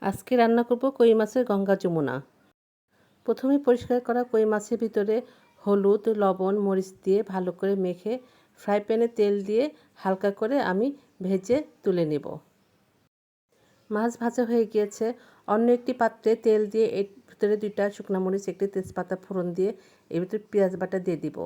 আজকে রান্না করব কই মাছের গঙ্গা যমুনা। প্রথমে পরিষ্কার করা কই মাছের ভিতরে হলুদ, লবণ, মরিচ দিয়ে ভালো করে মেখে ফ্রাই প্যানে তেল দিয়ে হালকা করে আমি ভেজে তুলে নেব। মাছ ভাজা হয়ে গিয়েছে। অন্য একটি পাত্রে তেল দিয়ে এর ভিতরে 2টা শুকনো মরিচ, একটি তেজপাতা ফোড়ন দিয়ে এর ভিতরে পেঁয়াজ বাটা দিয়ে দিব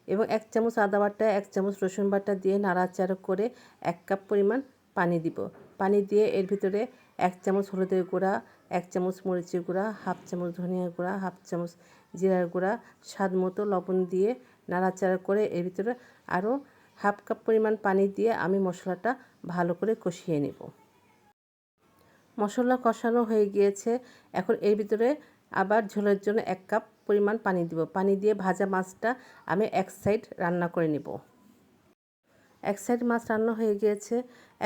এবং 1 চামচ আদা বাটা, 1 চামচ রসুন বাটা দিয়ে নাড়াচাড়া করে 1 কাপ পরিমাণ পানি দিব। পানি দিয়ে এর ভিতরে 1 চামচ হলুদের গুঁড়া, 1 চামচ মরিচের গুঁড়া, 1/2 চামচ ধনিয়ার গুঁড়া, 1/2 চামচ জিরার গুঁড়া, স্বাদ মতো লবণ দিয়ে নাড়াচাড়া করে এর ভিতরে আরও 1/2 কাপ পরিমাণ পানি দিয়ে আমি মশলাটা ভালো করে কষিয়ে নেব। মশলা কষানো হয়ে গিয়েছে। এখন এর ভিতরে আবার ঝোলের জন্য 1 কাপ পরিমাণ পানি দিব। পানি দিয়ে ভাজা মাছটা আমি এক সাইড রান্না করে নেব। এক সাইড মাছ রান্না হয়ে গিয়েছে।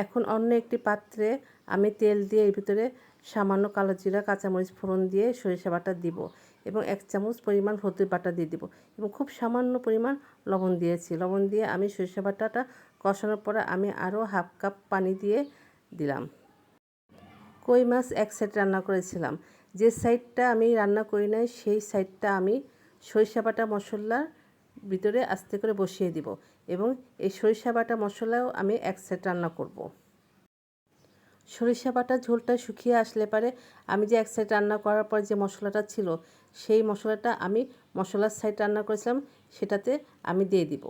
এখন অন্য একটি পাত্রে আমি তেল দিয়ে এর ভিতরে সামান্য কালো জিরা, কাঁচামরিচ ফোড়ন দিয়ে সরিষা বাটা দিব এবং 1 চামচ পরিমাণ হলুদের বাটা দিয়ে দিব এবং খুব সামান্য পরিমাণ লবণ দিয়েছি। লবণ দিয়ে আমি সরিষা বাটাটা কষানোর পরে আমি আরও 1/2 কাপ পানি দিয়ে দিলাম। কই মাছ এক সাইড রান্না করেছিলাম। যে সাইডটা আমি রান্না করি নাই সেই সাইডটা আমি সরিষা বাটা মশলার ভিতরে আস্তে করে বসিয়ে দিব এবং এই সরিষা বাটা মশলাও আমি এক সাইড রান্না করব। সরিষা বাটা ঝোলটা শুকিয়ে আসলে পারে আমি যে এক সাইড রান্না করার পর যে মশলাটা ছিল সেই মশলাটা আমি মশলার সাইড রান্না করেছিলাম সেটাতে আমি দিয়ে দিব।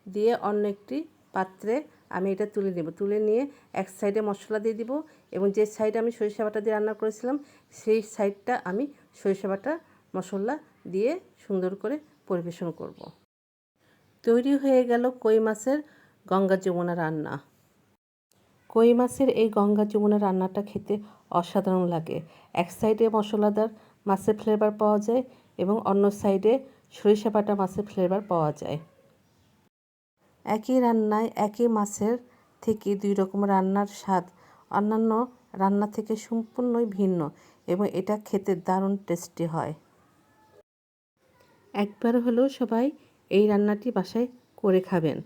দিয়ে অন্য একটি পাত্রে আমি এটা তুলে নেব। তুলে নিয়ে এক সাইডে মশলা দিয়ে দিব এবং যে সাইডে আমি সরিষা বাটা দিয়ে রান্না করেছিলাম সেই সাইডটা আমি সরিষা বাটা মশলা দিয়ে সুন্দর করে পরিবেশন করব। তৈরি হয়ে গেল কই মাছের গঙ্গা যমুনা রান্না। কই মাছের এই গঙ্গা যমুনা রান্নাটা খেতে অসাধারণ লাগে। এক সাইডে মশলাদার মাছের ফ্লেভার পাওয়া যায় এবং অন্য সাইডে সরিষা বাটা মাছের ফ্লেভার পাওয়া যায়। একই রান্নায় একই মাছের থেকে 2 রকম রান্নার স্বাদ অন্যান্য রান্না থেকে সম্পূর্ণই ভিন্ন এবং এটা খেতে দারুণ টেস্টি হয়। একবার হলেও সবাই এই রান্নাটি বাসায় করে খাবেন।